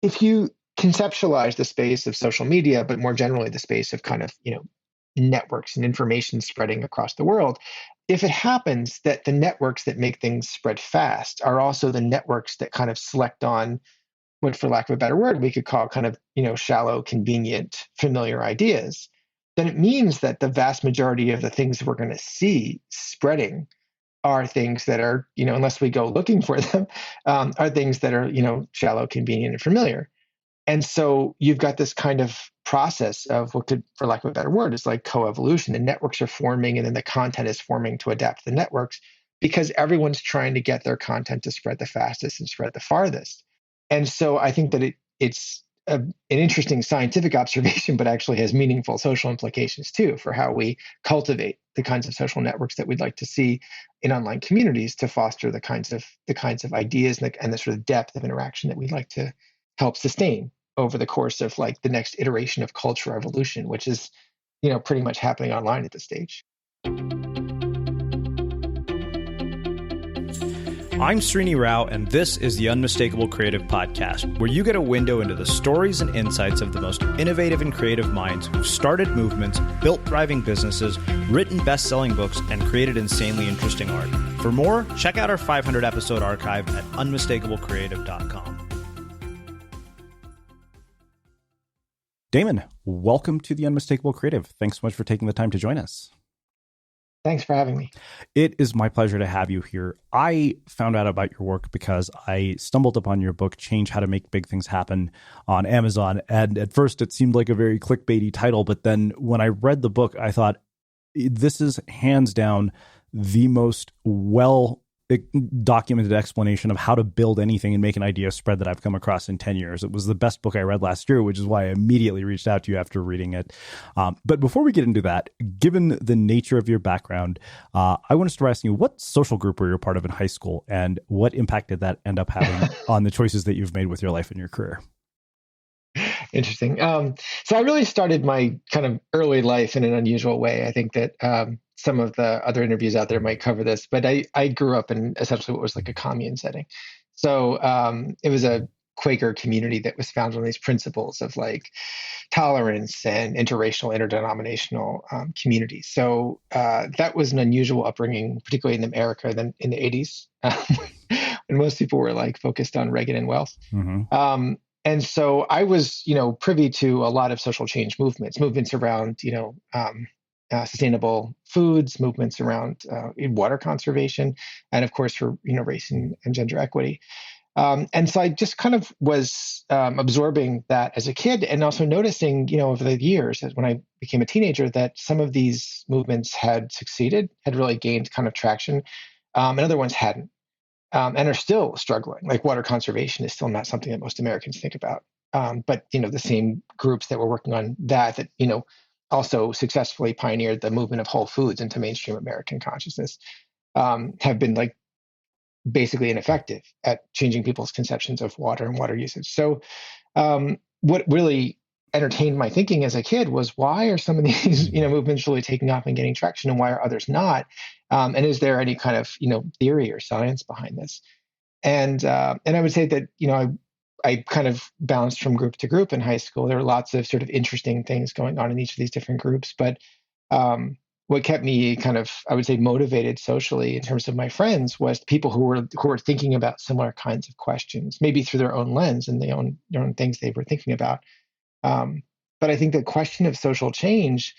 if you conceptualize the space of social media, but more generally the space of kind of, networks and information spreading across the world, if it happens that the networks that make things spread fast are also the networks that kind of select on what, for lack of a better word, we could call kind of, shallow, convenient, familiar ideas, then it means that the vast majority of the things we're going to see spreading are things that are, unless we go looking for them, are things that are, shallow, convenient, and familiar. And so you've got this kind of process of what could, for lack of a better word, is like coevolution. The networks are forming and then the content is forming to adapt to the networks because everyone's trying to get their content to spread the fastest and spread the farthest. And so I think that it's an interesting scientific observation, but actually has meaningful social implications too for how we cultivate the kinds of social networks that we'd like to see in online communities to foster the kinds of ideas and the sort of depth of interaction that we'd like to help sustain over the course of like the next iteration of culture evolution, which is, pretty much happening online at this stage. I'm Srini Rao, and this is the Unmistakable Creative Podcast, where you get a window into the stories and insights of the most innovative and creative minds who've started movements, built thriving businesses, written best-selling books, and created insanely interesting art. For more, check out our 500-episode archive at unmistakablecreative.com. Damon, welcome to the Unmistakable Creative. Thanks so much for taking the time to join us. Thanks for having me. It is my pleasure to have you here. I found out about your work because I stumbled upon your book, Change How to Make Big Things Happen, on Amazon. And at first it seemed like a very clickbaity title, but then when I read the book, I thought, this is hands down the most well-documented explanation of how to build anything and make an idea spread that I've come across in 10 years. It was the best book I read last year, which is why I immediately reached out to you after reading it. But before we get into that, given the nature of your background, I want to start asking you, what social group were you a part of in high school, and what impact did that end up having on the choices that you've made with your life and your career? Interesting. So I really started my kind of early life in an unusual way. I think that some of the other interviews out there might cover this, but I grew up in essentially what was like a commune setting. So it was a Quaker community that was founded on these principles of like tolerance and interracial, interdenominational communities. So that was an unusual upbringing, particularly in America then in the 80s, when most people were like focused on Reagan and wealth. Mm-hmm. And so I was, privy to a lot of social change movements around, sustainable foods, movements around water conservation, and of course for, race and gender equity. And so I just kind of was absorbing that as a kid, and also noticing, over the years that when I became a teenager, that some of these movements had succeeded, had really gained kind of traction, and other ones hadn't. And are still struggling. Like water conservation is still not something that most Americans think about. But, the same groups that were working on that, also successfully pioneered the movement of whole foods into mainstream American consciousness, have been like basically ineffective at changing people's conceptions of water and water usage. So what really entertained my thinking as a kid was, why are some of these movements really taking off and getting traction, and why are others not? And is there any kind of theory or science behind this? And I would say that I kind of bounced from group to group in high school. There were lots of sort of interesting things going on in each of these different groups, but what kept me kind of, I would say, motivated socially in terms of my friends was people who were thinking about similar kinds of questions, maybe through their own lens and their own things they were thinking about. But I think the question of social change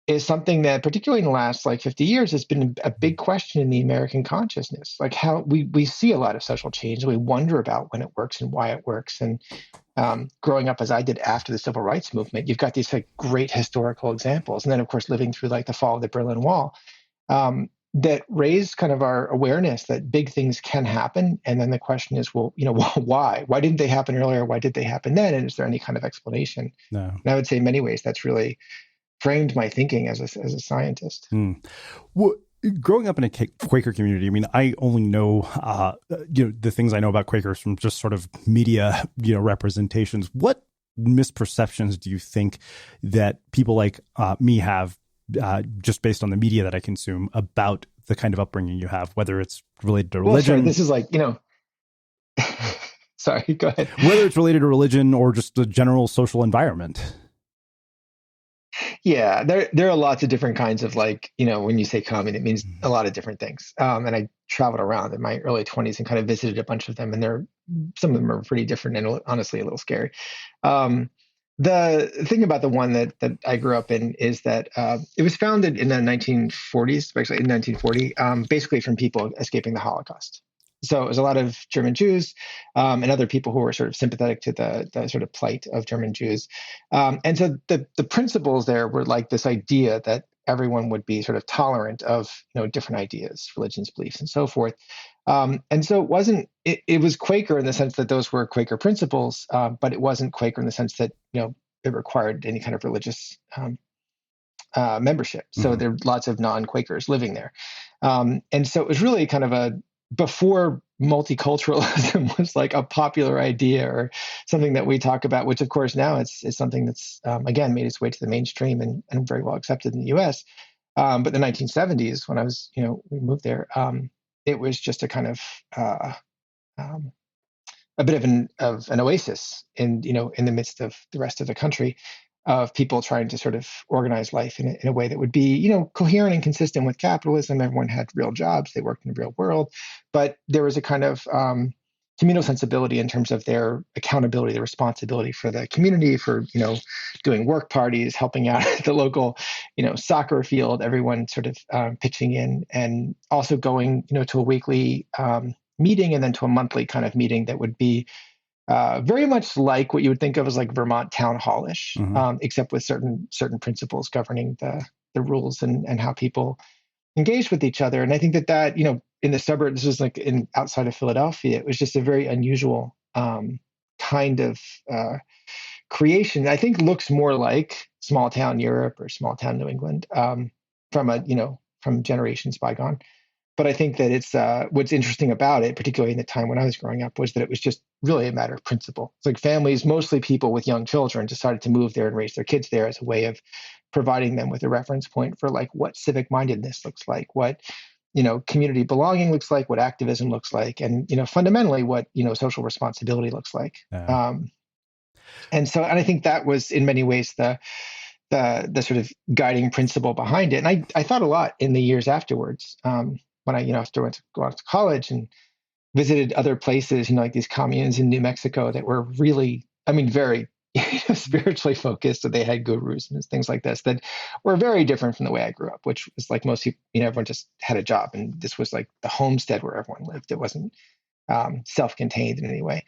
is something that, particularly in the last 50 years, has been a big question in the American consciousness. Like how we see a lot of social change, and we wonder about when it works and why it works. And growing up as I did after the civil rights movement, you've got these great historical examples. And then, of course, living through the fall of the Berlin Wall, that raised kind of our awareness that big things can happen. And then the question is, well, why? Why didn't they happen earlier? Why did they happen then? And is there any kind of explanation? No. And I would say in many ways that's really framed my thinking as a scientist. Well, growing up in a Quaker community, I mean, I only know the things I know about Quakers from just sort of media representations. What misperceptions do you think that people like me have, just based on the media that I consume, about the kind of upbringing you have, whether it's related to religion? Well, sorry, this is Sorry, go ahead. Whether it's related to religion or just the general social environment. Yeah, there are lots of different kinds of, like, when you say common, it means a lot of different things. And I traveled around in my early 20s and kind of visited a bunch of them, and some of them are pretty different and honestly a little scary. Um, the thing about the one that I grew up in is that it was founded in the 1940s, actually in 1940, basically from people escaping the Holocaust. So it was a lot of German Jews and other people who were sort of sympathetic to the sort of plight of German Jews. And so the principles there were like this idea that everyone would be sort of tolerant of different ideas, religions, beliefs, and so forth. And so it was Quaker in the sense that those were Quaker principles, but it wasn't Quaker in the sense that it required any kind of religious membership. So there are lots of non-Quakers living there. And so it was really kind of before multiculturalism was like a popular idea or something that we talk about, which of course now it's something that's again made its way to the mainstream and very well accepted in the US. But the 1970s, when we moved there, it was just a kind of a bit of an oasis in the midst of the rest of the country, of people trying to sort of organize life in a way that would be, coherent and consistent with capitalism. Everyone had real jobs. They worked in the real world. But there was a kind of communal sensibility in terms of their accountability, their responsibility for the community, for, doing work parties, helping out at the local, soccer field, everyone sort of pitching in, and also going, to a weekly meeting and then to a monthly kind of meeting that would be very much like what you would think of as like Vermont town hallish, except with certain principles governing the rules and how people engage with each other. And I think that in the suburbs, this was like outside of Philadelphia, it was just a very unusual kind of creation. I think looks more like small town Europe or small town New England from generations bygone. But I think that it's what's interesting about it, particularly in the time when I was growing up, was that it was just really a matter of principle. It's like families, mostly people with young children, decided to move there and raise their kids there as a way of providing them with a reference point for like what civic mindedness looks like, what community belonging looks like, what activism looks like, and fundamentally what social responsibility looks like. And I think that was in many ways the sort of guiding principle behind it. And I thought a lot in the years afterwards. When I, after I went to go off to college and visited other places, like these communes in New Mexico that were really, very spiritually focused. So they had gurus and things like this that were very different from the way I grew up, which was like most people, everyone just had a job. And this was like the homestead where everyone lived. It wasn't self-contained in any way.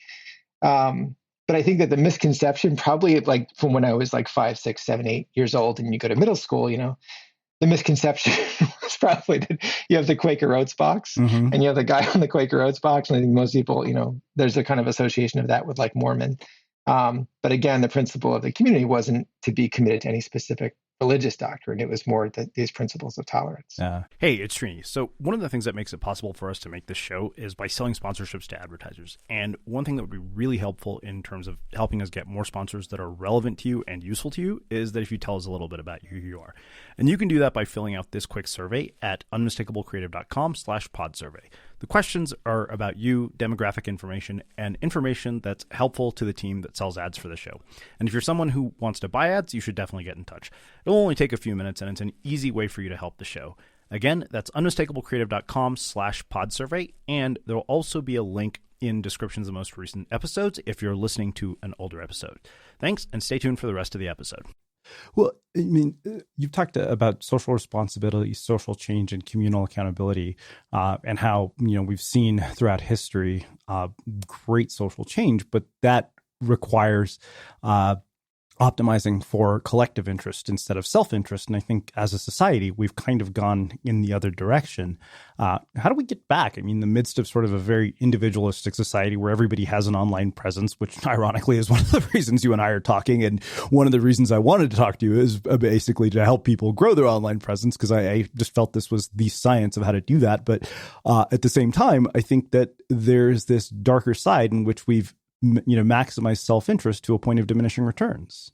But I think that the misconception, probably like from when I was like 5, 6, 7, 8 years old and you go to middle school, the misconception was probably that you have the Quaker Oats box and you have the guy on the Quaker Oats box. And I think most people, there's a kind of association of that with like Mormon. But again, the principle of the community wasn't to be committed to any specific religious doctrine. It was more these principles of tolerance. Hey, it's Srini. So one of the things that makes it possible for us to make this show is by selling sponsorships to advertisers. And one thing that would be really helpful in terms of helping us get more sponsors that are relevant to you and useful to you is that if you tell us a little bit about who you are. And you can do that by filling out this quick survey at unmistakablecreative.com/podsurvey. The questions are about you, demographic information, and information that's helpful to the team that sells ads for the show. And if you're someone who wants to buy ads, you should definitely get in touch. It'll only take a few minutes, and it's an easy way for you to help the show. Again, that's unmistakablecreative.com/podsurvey, and there'll also be a link in descriptions of most recent episodes if you're listening to an older episode. Thanks, and stay tuned for the rest of the episode. Well, you've talked about social responsibility, social change, and communal accountability, and how, we've seen throughout history great social change, but that requires optimizing for collective interest instead of self-interest. And I think as a society, we've kind of gone in the other direction. How do we get back? In the midst of sort of a very individualistic society where everybody has an online presence, which ironically is one of the reasons you and I are talking. And one of the reasons I wanted to talk to you is basically to help people grow their online presence, because I just felt this was the science of how to do that. But at the same time, I think that there's this darker side in which we've maximize self-interest to a point of diminishing returns.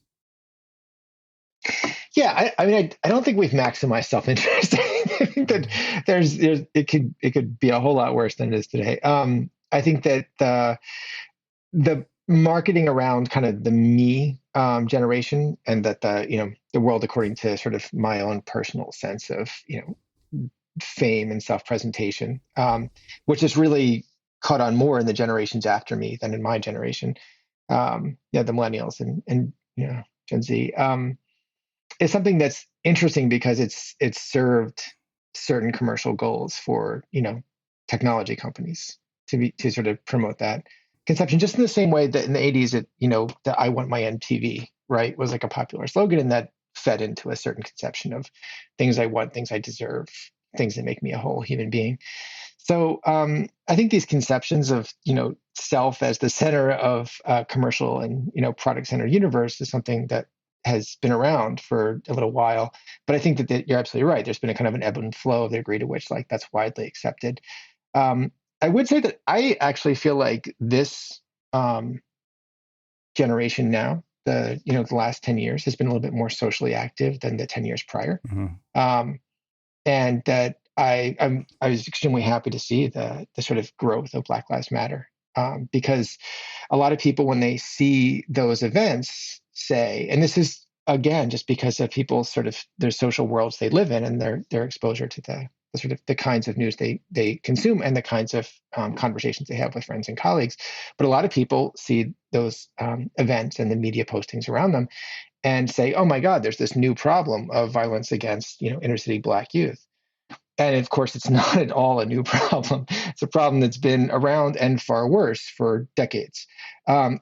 Yeah, I don't think we've maximized self-interest. I think that it could be a whole lot worse than it is today. I think that the marketing around kind of the me generation, and that the world according to sort of my own personal sense of fame and self-presentation, which has really caught on more in the generations after me than in my generation. The millennials and Gen Z. Is something that's interesting because it's served certain commercial goals for technology companies to sort of promote that conception, just in the same way that in the 80s that I want my MTV, right, was like a popular slogan, and that fed into a certain conception of things I want, things I deserve, things that make me a whole human being. So I think these conceptions of self as the center of commercial and product centered universe is something that has been around for a little while. But I think that you're absolutely right. There's been a kind of an ebb and flow of the degree to which like that's widely accepted. I would say that I actually feel like this generation now, the last 10 years, has been a little bit more socially active than the 10 years prior. And that I was extremely happy to see the sort of growth of Black Lives Matter, because a lot of people, when they see those events, say, and this is again just because of people's sort of their social worlds they live in and their exposure to the sort of the kinds of news they consume and the kinds of conversations they have with friends and colleagues. But a lot of people see those events and the media postings around them and say, "Oh my God, there's this new problem of violence against inner city Black youth." And of course, it's not at all a new problem. It's a problem that's been around and far worse for decades.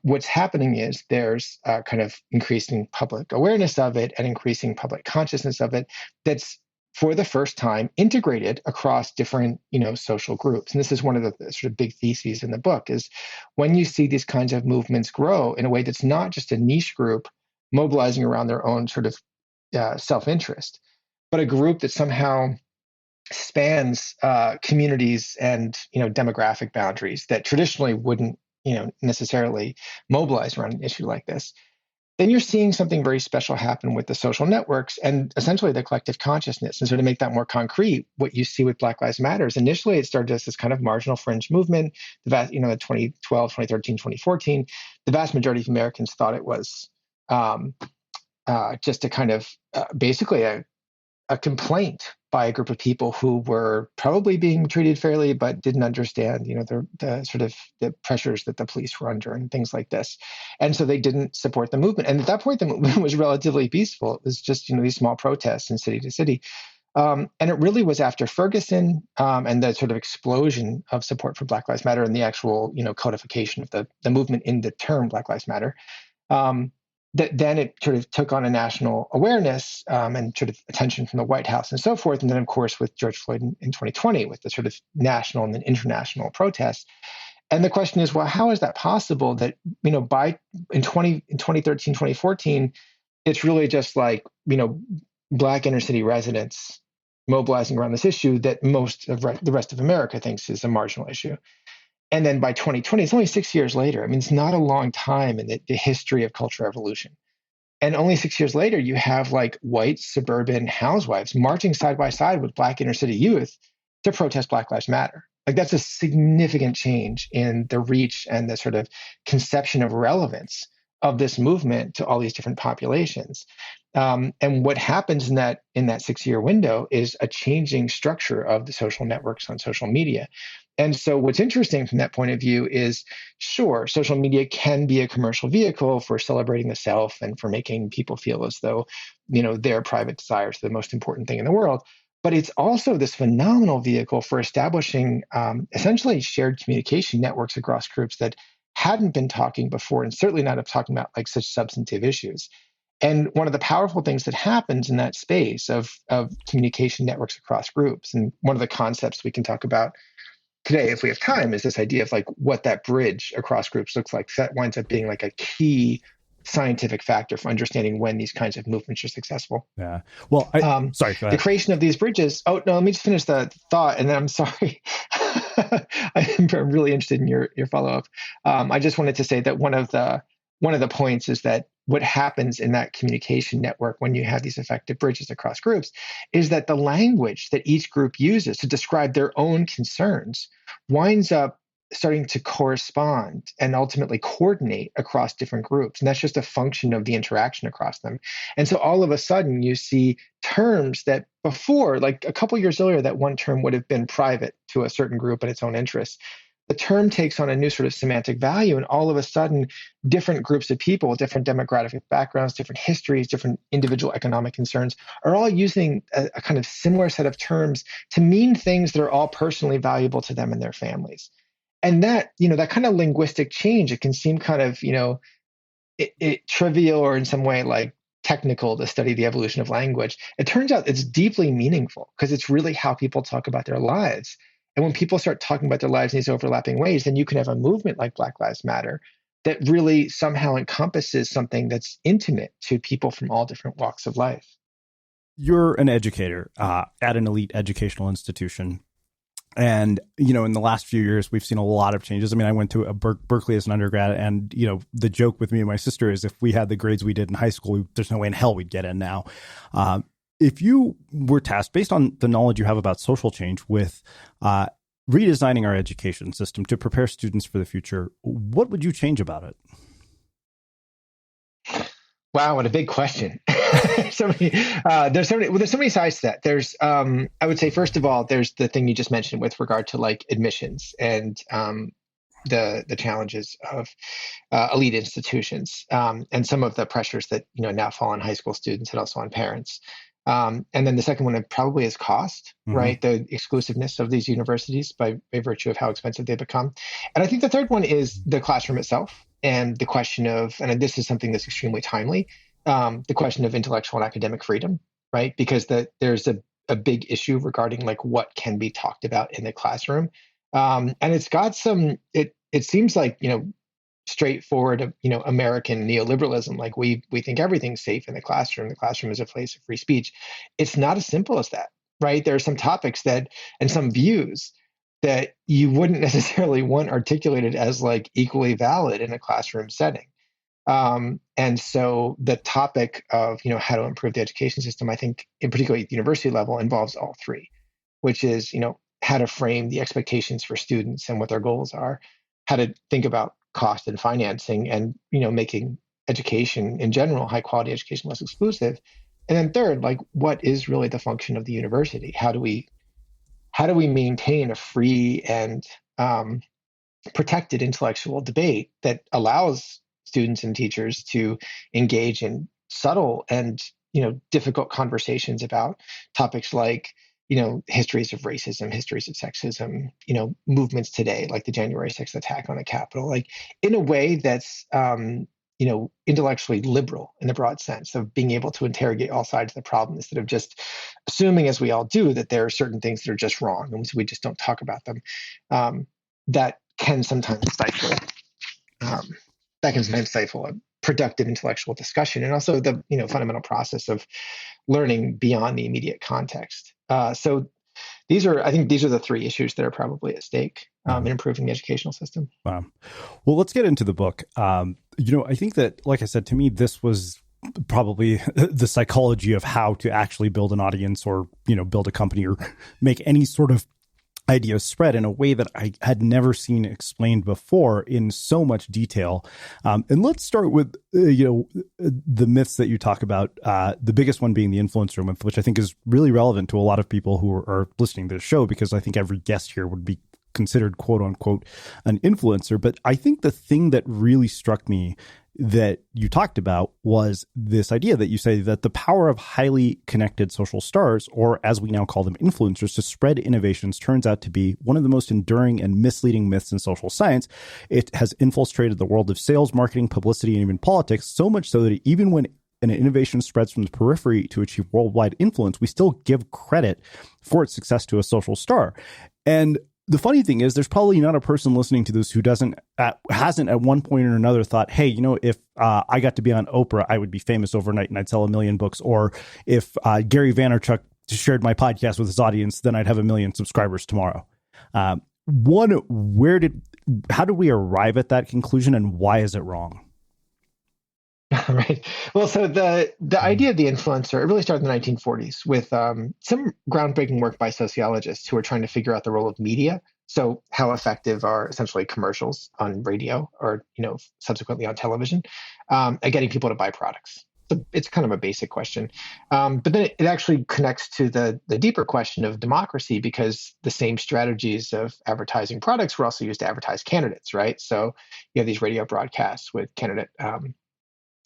What's happening is there's kind of increasing public awareness of it and increasing public consciousness of it that's for the first time integrated across different social groups. And this is one of the sort of big theses in the book, is when you see these kinds of movements grow in a way that's not just a niche group mobilizing around their own sort of self-interest, but a group that somehow spans communities and demographic boundaries that traditionally wouldn't necessarily mobilize around an issue like this, then you're seeing something very special happen with the social networks and essentially the collective consciousness. And so to make that more concrete, what you see with Black Lives Matter is initially it started as this kind of marginal fringe movement. The 2012, 2013, 2014, the vast majority of Americans thought it was just a kind of basically a complaint by a group of people who were probably being treated fairly, but didn't understand, the sort of the pressures that the police were under and things like this. And so they didn't support the movement. And at that point, the movement was relatively peaceful. It was just, these small protests in city to city. And it really was after Ferguson and the sort of explosion of support for Black Lives Matter and the actual, codification of the movement in the term Black Lives Matter, that then it sort of took on a national awareness and sort of attention from the White House and so forth. And then, of course, with George Floyd in 2020, with the sort of national and then international protests. And the question is, well, how is that possible that, in 2013, 2014, it's really just like, Black inner city residents mobilizing around this issue that most of the rest of America thinks is a marginal issue. And then by 2020, it's only 6 years later. I mean, it's not a long time in the history of cultural evolution. And only 6 years later, you have like white suburban housewives marching side by side with Black inner city youth to protest Black Lives Matter. Like that's a significant change in the reach and the sort of conception of relevance of this movement to all these different populations. And what happens in that 6 year window is a changing structure of the social networks on social media. And so what's interesting from that point of view is, sure, social media can be a commercial vehicle for celebrating the self and for making people feel as though, their private desires are the most important thing in the world. But it's also this phenomenal vehicle for establishing essentially shared communication networks across groups that hadn't been talking before, and certainly not talking about like such substantive issues. And one of the powerful things that happens in that space of communication networks across groups, and one of the concepts we can talk about today, if we have time, is this idea of like what that bridge across groups looks like. That winds up being like a key scientific factor for understanding when these kinds of movements are successful. Yeah. Well, sorry, go ahead. The creation of these bridges. Oh, no, let me just finish the thought. And then I'm sorry. I'm really interested in your follow-up. I just wanted to say that one of the points is that what happens in that communication network when you have these effective bridges across groups is that the language that each group uses to describe their own concerns winds up starting to correspond and ultimately coordinate across different groups. And that's just a function of the interaction across them. And so all of a sudden you see terms that before, like a couple years earlier, that one term would have been private to a certain group and its own interests. The term takes on a new sort of semantic value, and all of a sudden, different groups of people, different demographic backgrounds, different histories, different individual economic concerns are all using a kind of similar set of terms to mean things that are all personally valuable to them and their families. And that, that kind of linguistic change, it can seem kind of, trivial or in some way like technical to study the evolution of language. It turns out it's deeply meaningful because it's really how people talk about their lives. And when people start talking about their lives in these overlapping ways, then you can have a movement like Black Lives Matter that really somehow encompasses something that's intimate to people from all different walks of life. You're an educator at an elite educational institution. And, in the last few years, we've seen a lot of changes. I mean, I went to Berkeley as an undergrad, and, the joke with me and my sister is if we had the grades we did in high school, there's no way in hell we'd get in now. If you were tasked, based on the knowledge you have about social change, with redesigning our education system to prepare students for the future, what would you change about it? Wow, what a big question. There's so many sides to that. There's, I would say, first of all, there's the thing you just mentioned with regard to like admissions and the challenges of elite institutions and some of the pressures that now fall on high school students and also on parents. And then the second one probably is cost, right? The exclusiveness of these universities by virtue of how expensive they become. And I think the third one is the classroom itself and the question of, and this is something that's extremely timely, the question of intellectual and academic freedom, right? Because there's a big issue regarding like what can be talked about in the classroom. And it's got it seems like, straightforward, American neoliberalism. Like we think everything's safe in the classroom. The classroom is a place of free speech. It's not as simple as that, right? There are some topics and some views that you wouldn't necessarily want articulated as like equally valid in a classroom setting. And so the topic of, how to improve the education system, I think in particularly at the university level, involves all three, which is, how to frame the expectations for students and what their goals are, how to think about cost and financing and, making education in general, high quality education, less exclusive. And then third, like what is really the function of the university? How do we maintain a free and protected intellectual debate that allows students and teachers to engage in subtle and difficult conversations about topics like histories of racism, histories of sexism, movements today, like the January 6th attack on the Capitol, like in a way that's, intellectually liberal in the broad sense of being able to interrogate all sides of the problem instead of just assuming, as we all do, that there are certain things that are just wrong and so we just don't talk about them. That can sometimes stifle a productive intellectual discussion and also the fundamental process of learning beyond the immediate context. So I think these are the three issues that are probably at stake in improving the educational system. Wow. Well, let's get into the book. I think that, like I said, to me, this was probably the psychology of how to actually build an audience or, build a company or make any sort of idea spread in a way that I had never seen explained before in so much detail. And let's start with, the myths that you talk about, the biggest one being the influencer myth, which I think is really relevant to a lot of people who are listening to the show, because I think every guest here would be considered, quote unquote, an influencer. But I think the thing that really struck me that you talked about was this idea that you say that the power of highly connected social stars, or as we now call them, influencers, to spread innovations turns out to be one of the most enduring and misleading myths in social science. It has infiltrated the world of sales, marketing, publicity, and even politics, so much so that even when an innovation spreads from the periphery to achieve worldwide influence, we still give credit for its success to a social star. And the funny thing is, there's probably not a person listening to this who hasn't at one point or another thought, hey, if I got to be on Oprah, I would be famous overnight and I'd sell 1 million books. Or if Gary Vaynerchuk shared my podcast with his audience, then I'd have 1 million subscribers tomorrow. How did we arrive at that conclusion, and why is it wrong? Right. Well, so the idea of the influencer, it really started in the 1940s with some groundbreaking work by sociologists who were trying to figure out the role of media. So how effective are essentially commercials on radio or, subsequently on television, at getting people to buy products? So it's kind of a basic question. But then it actually connects to the deeper question of democracy, because the same strategies of advertising products were also used to advertise candidates, right? So you have these radio broadcasts with candidate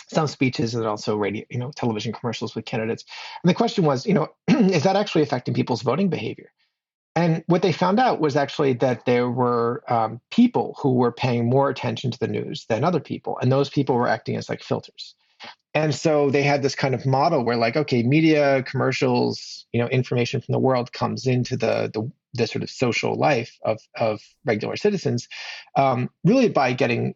some speeches, and also radio, television commercials with candidates. And the question was, is that actually affecting people's voting behavior? And what they found out was actually that there were people who were paying more attention to the news than other people, and those people were acting as like filters. And so they had this kind of model where, like, okay, media, commercials, information from the world comes into the sort of social life of regular citizens, really by getting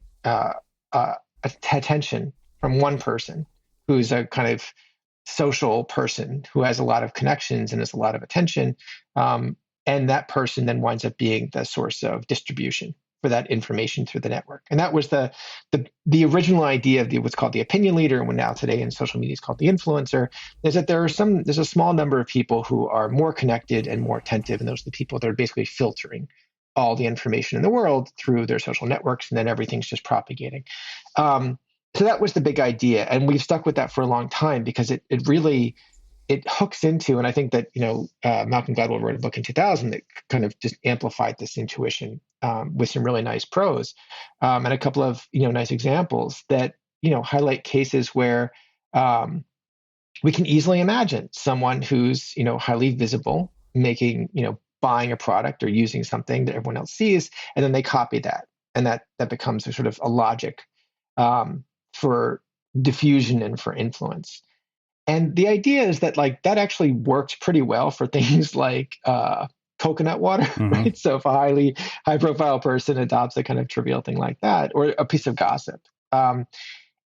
attention from one person who's a kind of social person who has a lot of connections and has a lot of attention. And that person then winds up being the source of distribution for that information through the network. And that was the original idea of what's called the opinion leader, and what now today in social media is called the influencer, is that there's a small number of people who are more connected and more attentive, and those are the people that are basically filtering all the information in the world through their social networks, and then everything's just propagating. So that was the big idea, and we've stuck with that for a long time, because it really hooks into, and I think that Malcolm Gladwell wrote a book in 2000 that kind of just amplified this intuition with some really nice prose, and a couple of nice examples that highlight cases where we can easily imagine someone who's highly visible making buying a product or using something that everyone else sees, and then they copy that, and that becomes a sort of a logic for diffusion and for influence. And the idea is that, like, that actually works pretty well for things like coconut water, right? So if a high profile person adopts a kind of trivial thing like that, or a piece of gossip,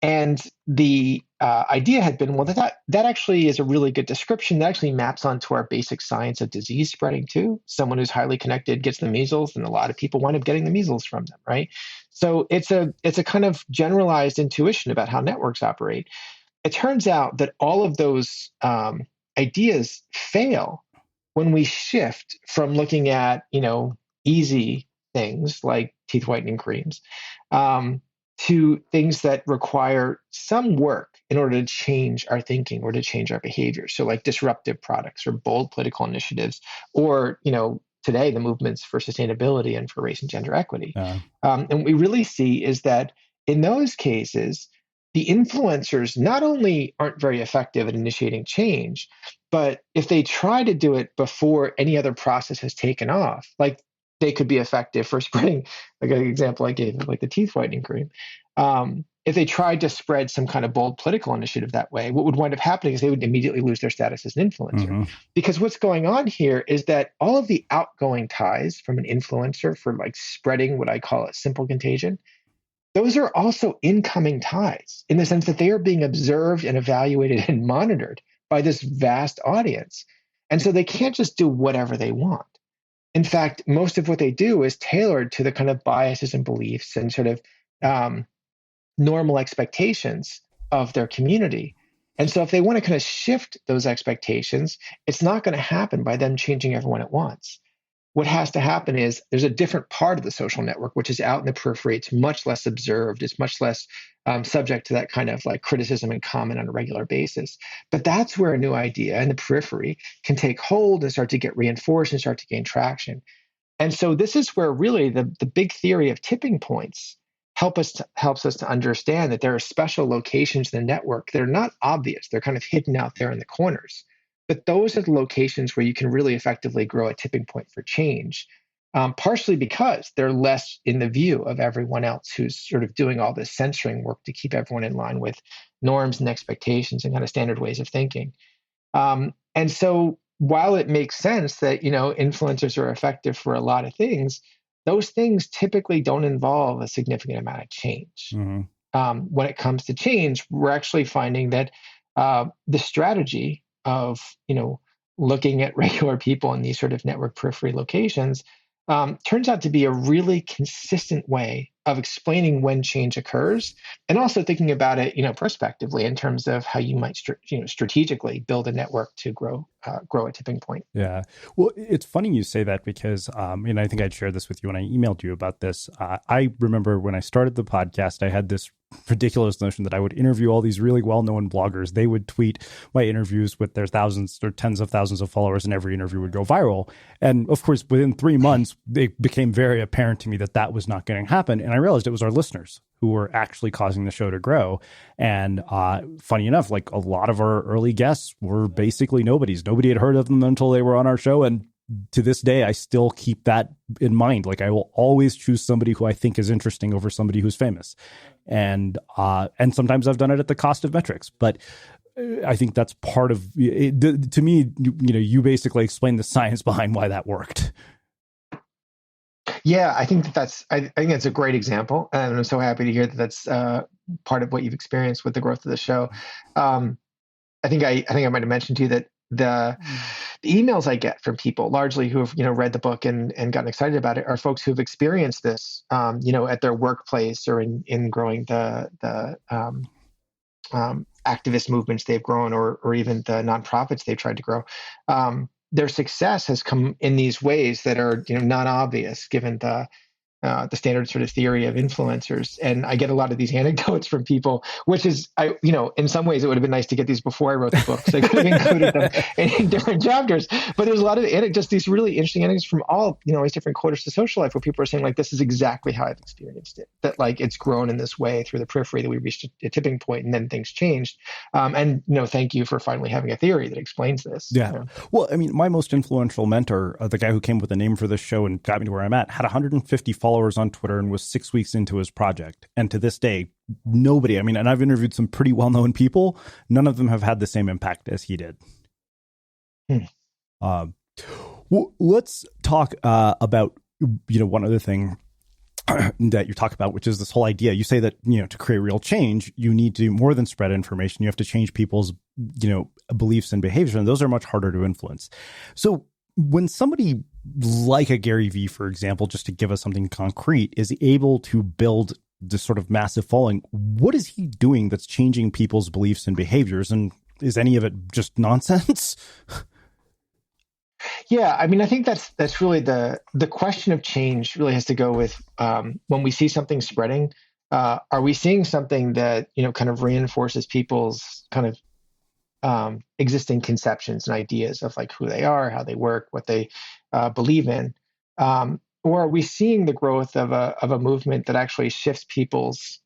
and the idea had been, well, that actually is a really good description. That actually maps onto our basic science of disease spreading too. Someone who's highly connected gets the measles, and a lot of people wind up getting the measles from them, right? So it's a kind of generalized intuition about how networks operate. It turns out that all of those ideas fail when we shift from looking at easy things like teeth whitening creams to things that require some work in order to change our thinking or to change our behavior. So like disruptive products or bold political initiatives, or today the movements for sustainability and for race and gender equity. And what we really see is that in those cases, the influencers not only aren't very effective at initiating change, but if they try to do it before any other process has taken off, like they could be effective for spreading, like an example I gave, like the teeth whitening cream. If they tried to spread some kind of bold political initiative that way, what would wind up happening is they would immediately lose their status as an influencer. Because what's going on here is that all of the outgoing ties from an influencer for like spreading what I call a simple contagion, those are also incoming ties, in the sense that they are being observed and evaluated and monitored by this vast audience. And so they can't just do whatever they want. In fact, most of what they do is tailored to the kind of biases and beliefs and sort of normal expectations of their community. And so if they want to kind of shift those expectations, it's not going to happen by them changing everyone at once. What has to happen is there's a different part of the social network, which is out in the periphery. It's much less observed. It's much less subject to that kind of like criticism and comment on a regular basis. But that's where a new idea in the periphery can take hold and start to get reinforced and start to gain traction. And so this is where really the big theory of tipping points helps us to understand that there are special locations in the network that are not obvious. They're kind of hidden out there in the corners. But those are the locations where you can really effectively grow a tipping point for change, partially because they're less in the view of everyone else who's sort of doing all this censoring work to keep everyone in line with norms and expectations and kind of standard ways of thinking. And so while it makes sense that, influencers are effective for a lot of things, those things typically don't involve a significant amount of change. When it comes to change, we're actually finding that the strategy of looking at regular people in these sort of network periphery locations turns out to be a really consistent way of explaining when change occurs, and also thinking about it, prospectively in terms of how you might, strategically build a network to grow a tipping point. Yeah. Well, it's funny you say that because, and I think I'd shared this with you when I emailed you about this. I remember when I started the podcast, I had this ridiculous notion that I would interview all these really well-known bloggers. They would tweet my interviews with their thousands or tens of thousands of followers, and every interview would go viral. And of course, within 3 months, it became very apparent to me that that was not going to happen. And I realized it was our listeners who were actually causing the show to grow. And funny enough, like a lot of our early guests were basically nobodies. Nobody had heard of them until they were on our show. And to this day, I still keep that in mind. Like I will always choose somebody who I think is interesting over somebody who's famous. And sometimes I've done it at the cost of metrics, but I think that's part of it. To me, you basically explained the science behind why that worked. Yeah, I think I think that's a great example, and I'm so happy to hear that that's part of what you've experienced with the growth of the show. I think I might have mentioned to you that the emails I get from people largely who have read the book and gotten excited about it are folks who've experienced this at their workplace or in growing the activist movements they've grown or even the nonprofits they've tried to grow. Their success has come in these ways that are not obvious given the standard sort of theory of influencers. And I get a lot of these anecdotes from people, which is, in some ways it would have been nice to get these before I wrote the book, so I could have included them in different chapters. But there's a lot of just these really interesting anecdotes from all, these different quarters to social life where people are saying like, this is exactly how I've experienced it, that like it's grown in this way through the periphery, that we reached a tipping point and then things changed. And thank you for finally having a theory that explains this. Yeah. Well, I mean, my most influential mentor, the guy who came up with the name for this show and got me to where I'm at, had 150 followers on Twitter and was 6 weeks into his project. And to this day, nobody, and I've interviewed some pretty well-known people, none of them have had the same impact as he did. Well, let's talk about, one other thing that you talk about, which is this whole idea. You say that, to create real change, you need to do more than spread information. You have to change people's, beliefs and behaviors, and those are much harder to influence. So when somebody like a Gary Vee, for example, just to give us something concrete, is able to build this sort of massive following, what is he doing that's changing people's beliefs and behaviors? And is any of it just nonsense? Yeah, I think that's really the question of change really has to go with when we see something spreading, are we seeing something that kind of reinforces people's kind of existing conceptions and ideas of like who they are, how they work, what they believe in, or are we seeing the growth of a movement that actually shifts people's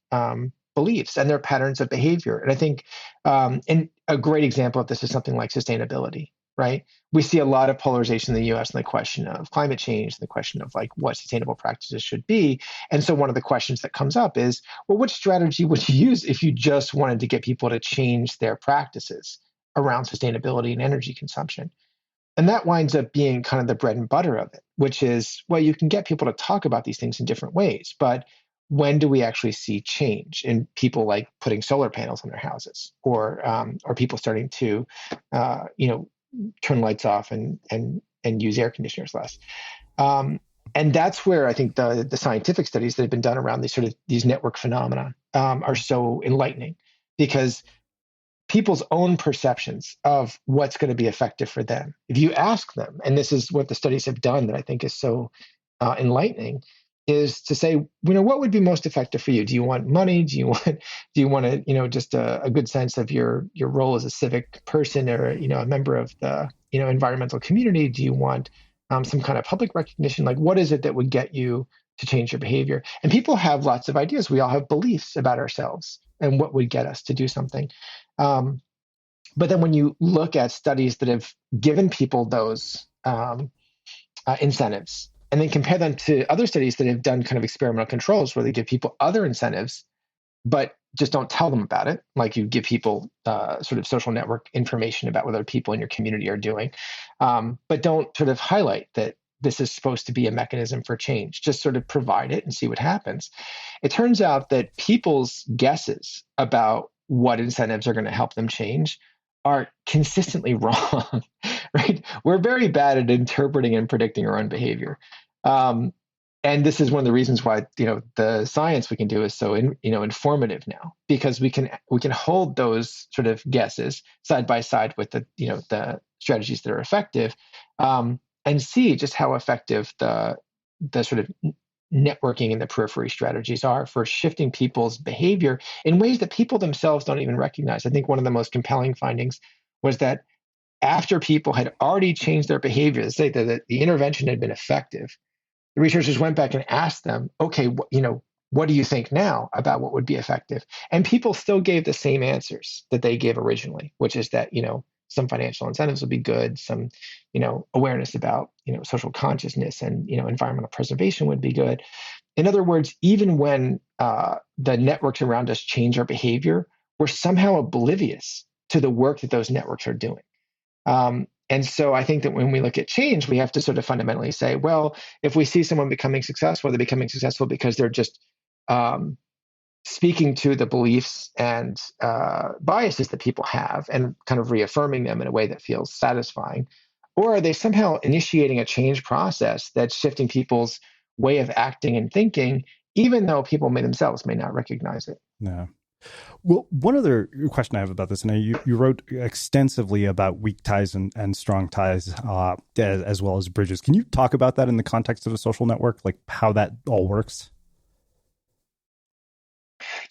beliefs and their patterns of behavior? And I think and a great example of this is something like sustainability. Right? We see a lot of polarization in the US on the question of climate change, and the question of like what sustainable practices should be. And so one of the questions that comes up is, well, which strategy would you use if you just wanted to get people to change their practices around sustainability and energy consumption? And that winds up being kind of the bread and butter of it, which is, well, you can get people to talk about these things in different ways, but when do we actually see change in people like putting solar panels on their houses, or people starting to, turn lights off and use air conditioners less? And that's where I think the scientific studies that have been done around these network phenomena are so enlightening, because people's own perceptions of what's going to be effective for them, if you ask them, and this is what the studies have done that I think is so enlightening, is to say, what would be most effective for you? Do you want money? Do you want just a good sense of your role as a civic person, or a member of the environmental community? Do you want some kind of public recognition? Like, what is it that would get you to change your behavior? And people have lots of ideas. We all have beliefs about ourselves and what would get us to do something. But then when you look at studies that have given people those incentives, and then compare them to other studies that have done kind of experimental controls where they give people other incentives, but just don't tell them about it. Like you give people sort of social network information about what other people in your community are doing, but don't sort of highlight that this is supposed to be a mechanism for change. Just sort of provide it and see what happens. It turns out that people's guesses about what incentives are going to help them change are consistently wrong, right? We're very bad at interpreting and predicting our own behavior. Um, and this is one of the reasons why the science we can do is so informative now, because we can hold those sort of guesses side by side with the strategies that are effective, and see just how effective the sort of networking and the periphery strategies are for shifting people's behavior in ways that people themselves don't even recognize. I think one of the most compelling findings was that after people had already changed their behavior, say that the intervention had been effective, the researchers went back and asked them, okay, what do you think now about what would be effective? And people still gave the same answers that they gave originally, which is that, some financial incentives would be good, some, awareness about, social consciousness and, environmental preservation would be good. In other words, even when the networks around us change our behavior, we're somehow oblivious to the work that those networks are doing. And so I think that when we look at change, we have to sort of fundamentally say, well, if we see someone becoming successful, they're becoming successful because they're just um, speaking to the beliefs and biases that people have and kind of reaffirming them in a way that feels satisfying. Or are they somehow initiating a change process that's shifting people's way of acting and thinking, even though people themselves may not recognize it? Yeah. Well, one other question I have about this, and you wrote extensively about weak ties and strong ties, as well as bridges. Can you talk about that in the context of a social network, like how that all works?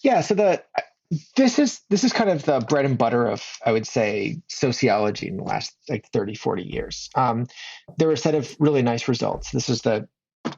Yeah, so this is kind of the bread and butter of, I would say, sociology in the last like 30, 40 years. There were a set of really nice results. This is the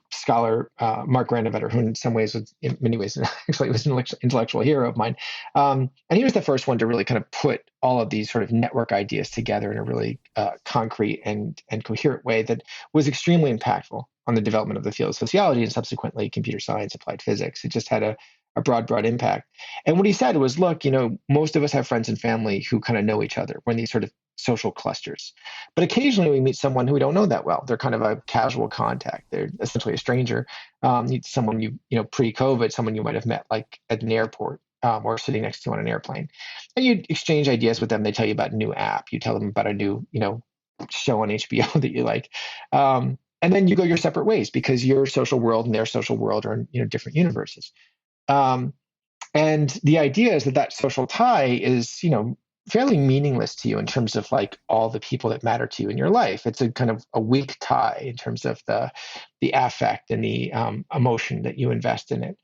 scholar Mark Granovetter, who in some ways was, in many ways, actually was an intellectual hero of mine. And he was the first one to really kind of put all of these sort of network ideas together in a really concrete and coherent way that was extremely impactful on the development of the field of sociology and subsequently computer science, applied physics. It just had a broad impact. And what he said was, look, most of us have friends and family who kind of know each other. We're in these sort of social clusters. But occasionally we meet someone who we don't know that well. They're kind of a casual contact. They're essentially a stranger. Someone pre-COVID, someone you might have met like at an airport, or sitting next to you on an airplane. And you exchange ideas with them. They tell you about a new app. You tell them about a new, show on HBO that you like. And then you go your separate ways because your social world and their social world are in, different universes. Um, and the idea is that social tie is, fairly meaningless to you in terms of like all the people that matter to you in your life. It's a kind of a weak tie in terms of the affect and the emotion that you invest in it.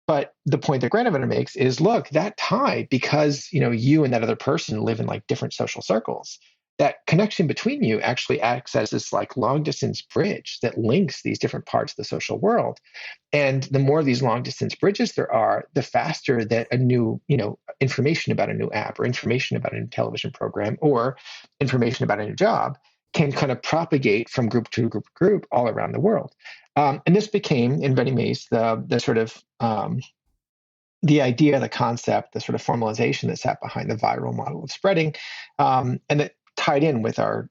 But the point that Granovetter makes is, look, that tie, because you and that other person live in like different social circles, that connection between you actually acts as this like long distance bridge that links these different parts of the social world. And the more of these long distance bridges there are, the faster that a new, information about a new app or information about a new television program or information about a new job can kind of propagate from group to group all around the world. And this became, in many ways, the sort of the idea, the concept, the sort of formalization that sat behind the viral model of spreading, and that tied in with our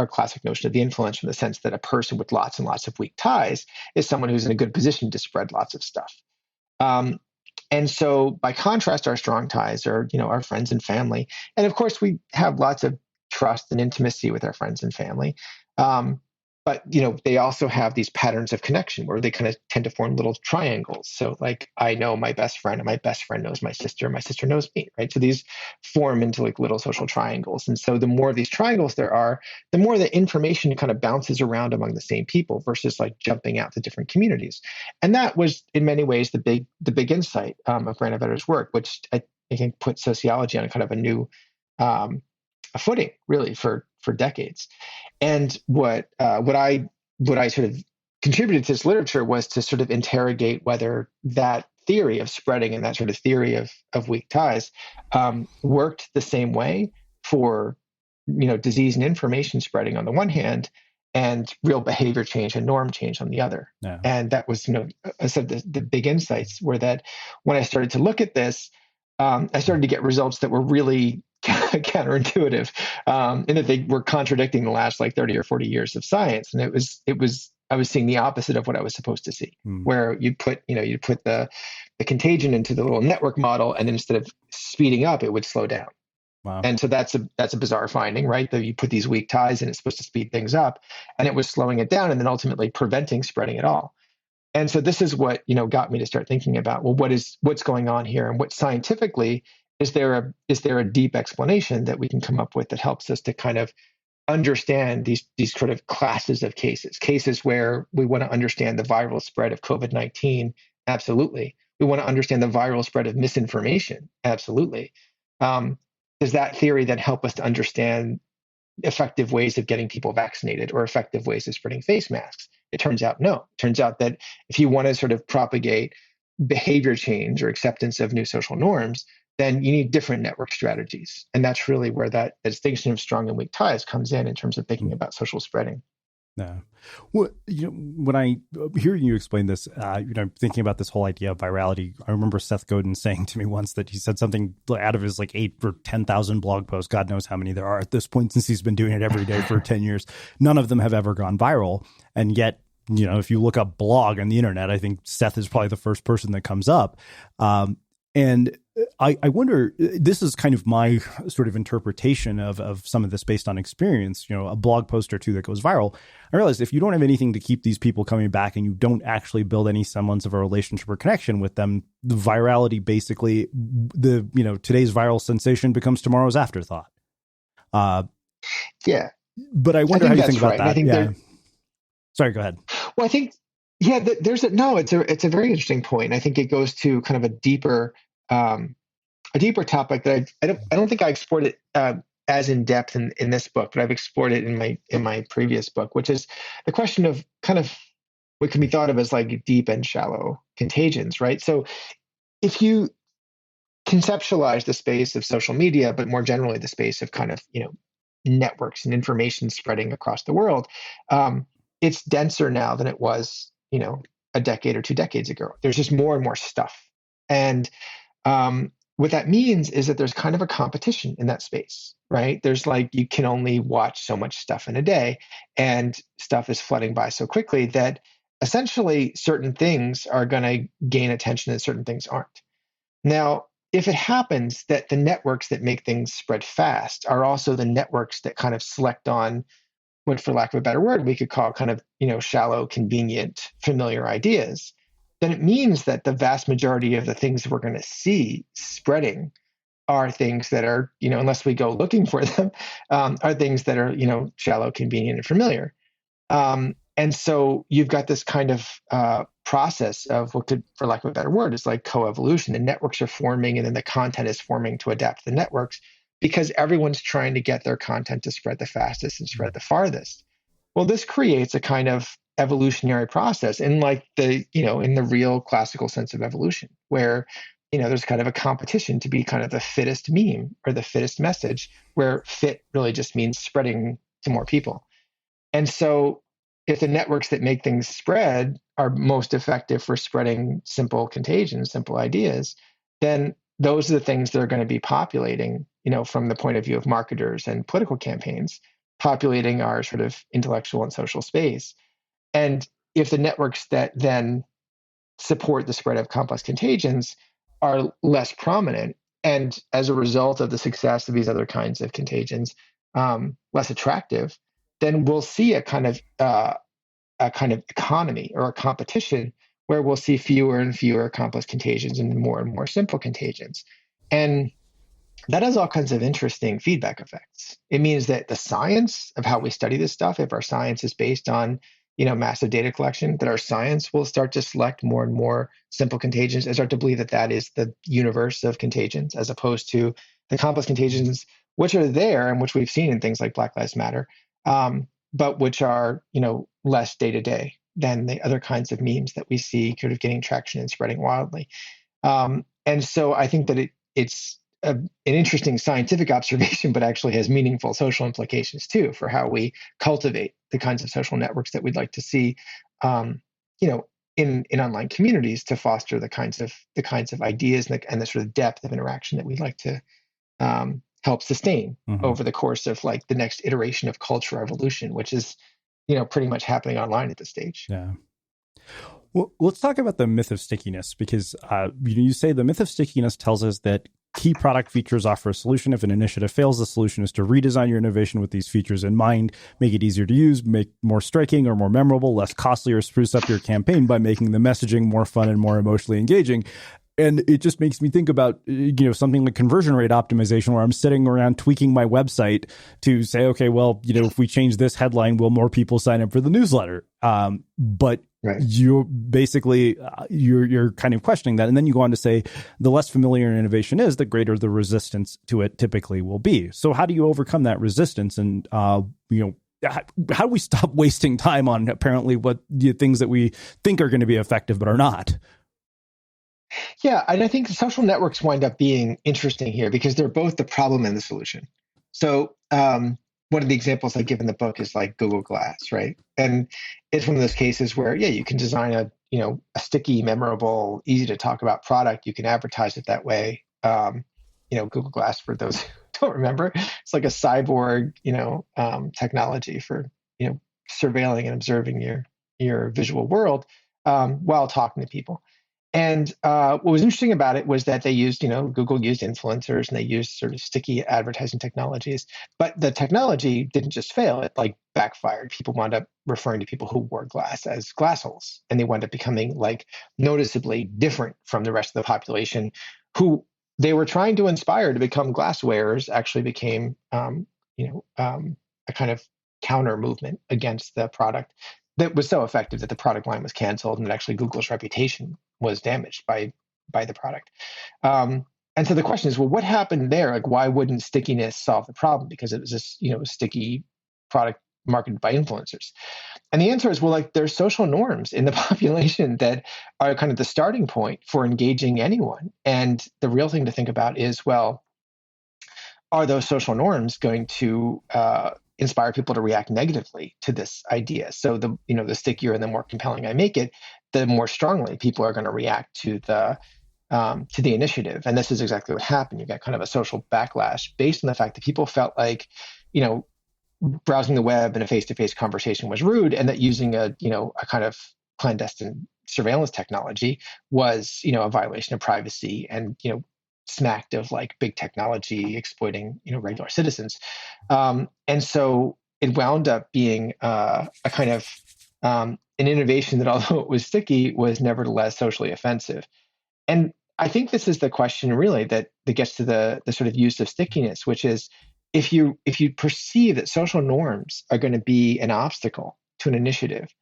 classic notion of the influencer, in the sense that a person with lots and lots of weak ties is someone who's in a good position to spread lots of stuff. And so, by contrast, our strong ties are, our friends and family, and of course, we have lots of trust and intimacy with our friends and family. But they also have these patterns of connection where they kind of tend to form little triangles. So like, I know my best friend, and my best friend knows my sister knows me, right? So these form into like little social triangles. And so the more of these triangles there are, the more the information kind of bounces around among the same people versus like jumping out to different communities. And that was in many ways the big insight of Granovetter's work, which I think put sociology on kind of a new a footing really for decades. And what I sort of contributed to this literature was to sort of interrogate whether that theory of spreading and that sort of theory of weak ties worked the same way for disease and information spreading on the one hand, and real behavior change and norm change on the other. Yeah. And that was, I said the big insights were that when I started to look at this, I started to get results that were really counterintuitive, in that they were contradicting the last like 30 or 40 years of science. And I was seeing the opposite of what I was supposed to see, where you put the contagion into the little network model, and then instead of speeding up, it would slow down. Wow. And so that's a bizarre finding, right? That you put these weak ties and it's supposed to speed things up, and it was slowing it down and then ultimately preventing spreading at all. And so this is what, got me to start thinking about, well, what's going on here, and what scientifically is there a deep explanation that we can come up with that helps us to kind of understand these sort of classes of cases where we want to understand the viral spread of COVID-19. Absolutely. We want to understand the viral spread of misinformation. Absolutely. Um, does that theory then help us to understand effective ways of getting people vaccinated or effective ways of spreading face masks? It turns out no. It turns out that if you want to sort of propagate behavior change or acceptance of new social norms, then you need different network strategies. And that's really where that distinction of strong and weak ties comes in terms of thinking about social spreading. Yeah. Well, when I hear you explain this, I'm thinking about this whole idea of virality. I remember Seth Godin saying to me once that he said something out of his 8 or 10,000 blog posts. God knows how many there are at this point, since he's been doing it every day for 10 years. None of them have ever gone viral. And yet, if you look up blog on the internet, I think Seth is probably the first person that comes up. And I wonder, this is kind of my sort of interpretation of some of this based on experience, a blog post or two that goes viral. I realize if you don't have anything to keep these people coming back and you don't actually build any semblance of a relationship or connection with them, the virality basically, today's viral sensation becomes tomorrow's afterthought. Yeah. But I wonder how you think about right. that. I think Sorry, go ahead. well, I think, yeah, it's a very interesting point. I think it goes to kind of a deeper topic that I don't think I explored it as in depth in this book, but I've explored it in my previous book, which is the question of kind of what can be thought of as deep and shallow contagions, right? So if you conceptualize the space of social media, but more generally the space of kind of networks and information spreading across the world, it's denser now than it was a decade or 2 decades ago. There's just more and more stuff, and what that means is that there's kind of a competition in that space, right? There's you can only watch so much stuff in a day, and stuff is flooding by so quickly that essentially certain things are going to gain attention and certain things aren't. Now, if it happens that the networks that make things spread fast are also the networks that kind of select on what, for lack of a better word, we could call kind of, shallow, convenient, familiar ideas, then it means that the vast majority of the things we're going to see spreading are things that are, unless we go looking for them, are things that are, shallow, convenient, and familiar. And so you've got this kind of process of what could, for lack of a better word, is like coevolution. The networks are forming and then the content is forming to adapt to the networks because everyone's trying to get their content to spread the fastest and spread the farthest. Well, this creates a kind of evolutionary process in in the real classical sense of evolution, where there's kind of a competition to be kind of the fittest meme or the fittest message, where fit really just means spreading to more people. And so if the networks that make things spread are most effective for spreading simple contagions, simple ideas, then those are the things that are going to be populating, from the point of view of marketers and political campaigns, populating our sort of intellectual and social space. And if the networks that then support the spread of complex contagions are less prominent, and as a result of the success of these other kinds of contagions, less attractive, then we'll see a kind of economy or a competition where we'll see fewer and fewer complex contagions and more simple contagions. And that has all kinds of interesting feedback effects. It means that the science of how we study this stuff, if our science is based on massive data collection, that our science will start to select more and more simple contagions and start to believe that that is the universe of contagions, as opposed to the complex contagions, which are there and which we've seen in things like Black Lives Matter, but which are less day to day than the other kinds of memes that we see sort of getting traction and spreading wildly. And so I think that it's an interesting scientific observation, but actually has meaningful social implications too for how we cultivate the kinds of social networks that we'd like to see, in online communities to foster the kinds of ideas and the sort of depth of interaction that we'd like to help sustain over the course of the next iteration of culture evolution, which is pretty much happening online at this stage. Yeah. Well, let's talk about the myth of stickiness, because you say the myth of stickiness tells us that key product features offer a solution. If an initiative fails, the solution is to redesign your innovation with these features in mind, make it easier to use, make more striking or more memorable, less costly, or spruce up your campaign by making the messaging more fun and more emotionally engaging. And it just makes me think about, something like conversion rate optimization, where I'm sitting around tweaking my website to say, okay, well, if we change this headline, will more people sign up for the newsletter? But Right. you're basically, you're kind of questioning that. And then you go on to say, the less familiar an innovation is, the greater the resistance to it typically will be. So how do you overcome that resistance? And, how do we stop wasting time on apparently what the things that we think are going to be effective but are not? Yeah, and I think social networks wind up being interesting here because they're both the problem and the solution. So one of the examples I give in the book is like Google Glass, right? And it's one of those cases where, yeah, you can design a sticky, memorable, easy to talk about product. You can advertise it that way. Google Glass, for those who don't remember, it's like a cyborg, technology for surveilling and observing your visual world while talking to people. And what was interesting about it was that they used, Google used influencers and they used sort of sticky advertising technologies. But the technology didn't just fail, it like backfired. People wound up referring to people who wore glass as glassholes. And they wound up becoming like noticeably different from the rest of the population who they were trying to inspire to become glass wearers, actually became, a kind of counter movement against the product that was so effective that the product line was canceled and that actually Google's reputation was damaged by the product. And so the question is, well, what happened there? Like, why wouldn't stickiness solve the problem? Because it was this, sticky product marketed by influencers. And the answer is, well, like there's social norms in the population that are kind of the starting point for engaging anyone. And the real thing to think about is, well, are those social norms going to inspire people to react negatively to this idea? So the stickier and the more compelling I make it, the more strongly people are going to react to the initiative. And this is exactly what happened. You got kind of a social backlash based on the fact that people felt like, browsing the web in a face-to-face conversation was rude, and that using a kind of clandestine surveillance technology was, a violation of privacy and, smacked of like big technology exploiting, regular citizens. And so it wound up being a kind of an innovation that, although it was sticky, was nevertheless socially offensive. And I think this is the question really that gets to the sort of use of stickiness, which is if you perceive that social norms are going to be an obstacle to an initiative,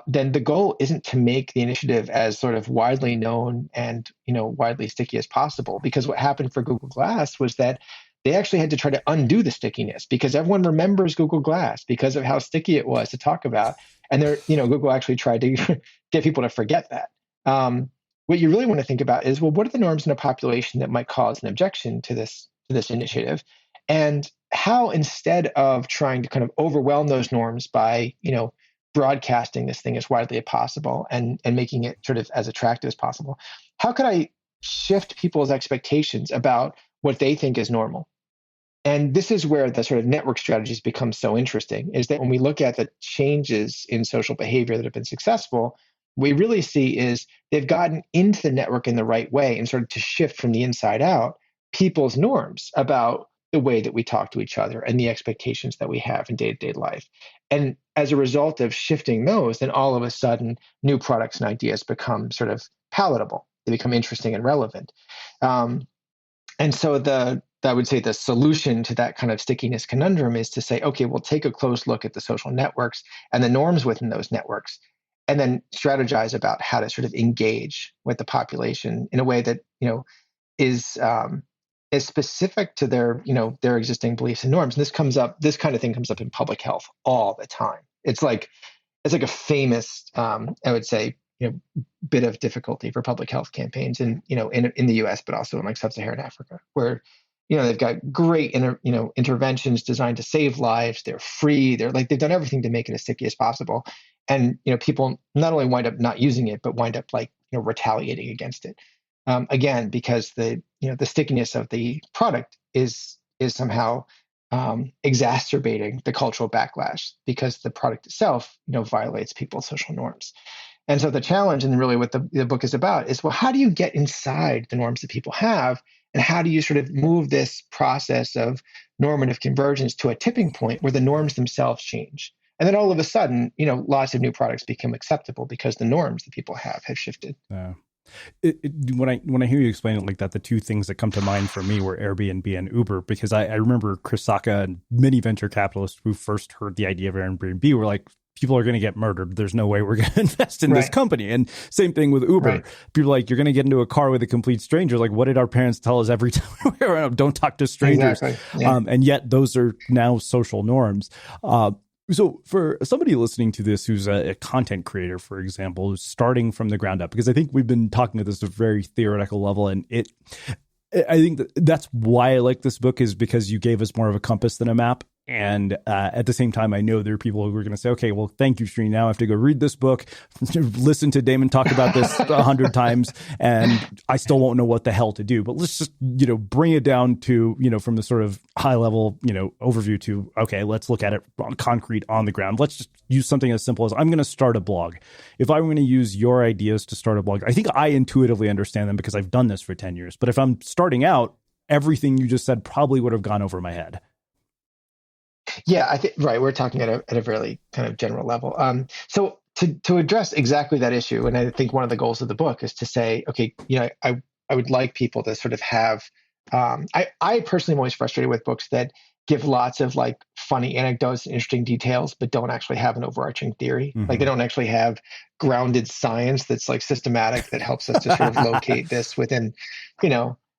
then the goal isn't to make the initiative as sort of widely known and widely sticky as possible. Because what happened for Google Glass was that they actually had to try to undo the stickiness because everyone remembers Google Glass because of how sticky it was to talk about. And Google actually tried to get people to forget that. What you really want to think about is, well, what are the norms in a population that might cause an objection to this initiative? And how, instead of trying to kind of overwhelm those norms by, broadcasting this thing as widely as possible and making it sort of as attractive as possible, how could I shift people's expectations about what they think is normal? And this is where the sort of network strategies become so interesting, is that when we look at the changes in social behavior that have been successful, what we really see is they've gotten into the network in the right way and started to shift from the inside out people's norms about the way that we talk to each other and the expectations that we have in day-to-day life. And as a result of shifting those, then all of a sudden, new products and ideas become sort of palatable. They become interesting and relevant. And so I would say the solution to that kind of stickiness conundrum is to say, okay, we'll take a close look at the social networks and the norms within those networks, and then strategize about how to sort of engage with the population in a way that is specific to their existing beliefs and norms. And this kind of thing comes up in public health all the time. It's like a famous, I would say, bit of difficulty for public health campaigns in the U.S., but also in like sub-Saharan Africa, where they've got great interventions designed to save lives. They're free. They've done everything to make it as sticky as possible, and people not only wind up not using it, but wind up retaliating against it. Again, because the stickiness of the product is somehow exacerbating the cultural backlash because the product itself violates people's social norms. And so the challenge, and really what the book is about, is, well, how do you get inside the norms that people have And how do you sort of move this process of normative convergence to a tipping point where the norms themselves change? And then all of a sudden, lots of new products become acceptable because the norms that people have shifted. When I hear you explain it like that, the two things that come to mind for me were Airbnb and Uber, because I remember Chris Sacca and many venture capitalists who first heard the idea of Airbnb were like, people are going to get murdered. There's no way we're going to invest in this company. And same thing with Uber. Right. People are like, you're going to get into a car with a complete stranger. Like, what did our parents tell us every time we were around? Don't talk to strangers. Exactly. Yeah. And yet those are now social norms. So for somebody listening to this who's a content creator, for example, who's starting from the ground up, because I think we've been talking at this at a very theoretical level, and I think that's why I like this book, is because you gave us more of a compass than a map. And at the same time, I know there are people who are going to say, okay, well, thank you, Sri. Now I have to go read this book, listen to Damon talk about this 100 times, and I still won't know what the hell to do. But let's just, bring it down to, from the sort of high level, overview to, okay, let's look at it on concrete on the ground. Let's just use something as simple as, I'm going to start a blog. If I'm going to use your ideas to start a blog, I think I intuitively understand them because I've done this for 10 years. But if I'm starting out, everything you just said probably would have gone over my head. Yeah, I think right. We're talking at a really kind of general level. So to address exactly that issue, and I think one of the goals of the book is to say, okay, I would like people to sort of have. I personally am always frustrated with books that give lots of like funny anecdotes and interesting details, but don't actually have an overarching theory. Mm-hmm. Like they don't actually have grounded science that's like systematic that helps us to sort of locate this within,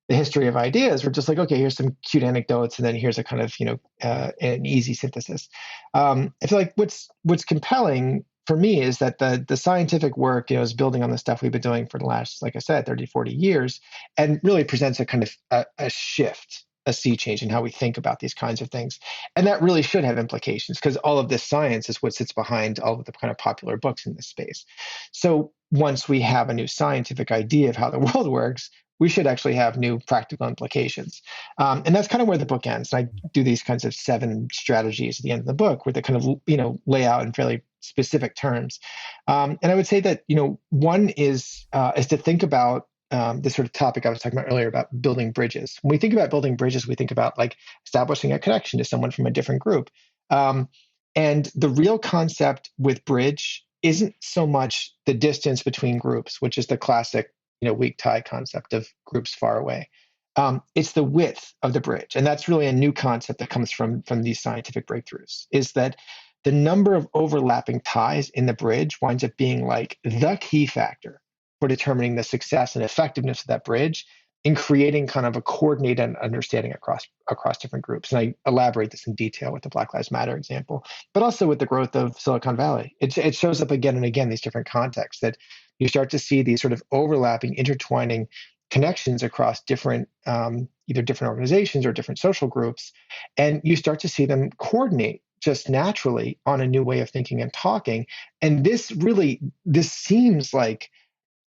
the history of ideas. We're just like, okay, here's some cute anecdotes, and then here's a kind of, an easy synthesis. I feel like what's compelling for me is that the scientific work, is building on the stuff we've been doing for the last, like I said, 30, 40 years, and really presents a kind of a shift, a sea change in how we think about these kinds of things. And that really should have implications, because all of this science is what sits behind all of the kind of popular books in this space. So once we have a new scientific idea of how the world works, we should actually have new practical implications. And that's kind of where the book ends. And I do these kinds of 7 strategies at the end of the book where they kind of, lay out in fairly specific terms. And I would say that, one is to think about this sort of topic I was talking about earlier about building bridges. When we think about building bridges, we think about like establishing a connection to someone from a different group. And the real concept with bridge isn't so much the distance between groups, which is the classic weak tie concept of groups far away. It's the width of the bridge. And that's really a new concept that comes from these scientific breakthroughs, is that the number of overlapping ties in the bridge winds up being like the key factor for determining the success and effectiveness of that bridge in creating kind of a coordinated understanding across different groups. And I elaborate this in detail with the Black Lives Matter example, but also with the growth of Silicon Valley. It shows up again and again, these different contexts, that you start to see these sort of overlapping, intertwining connections across different, either different organizations or different social groups. And you start to see them coordinate just naturally on a new way of thinking and talking. And this seems like,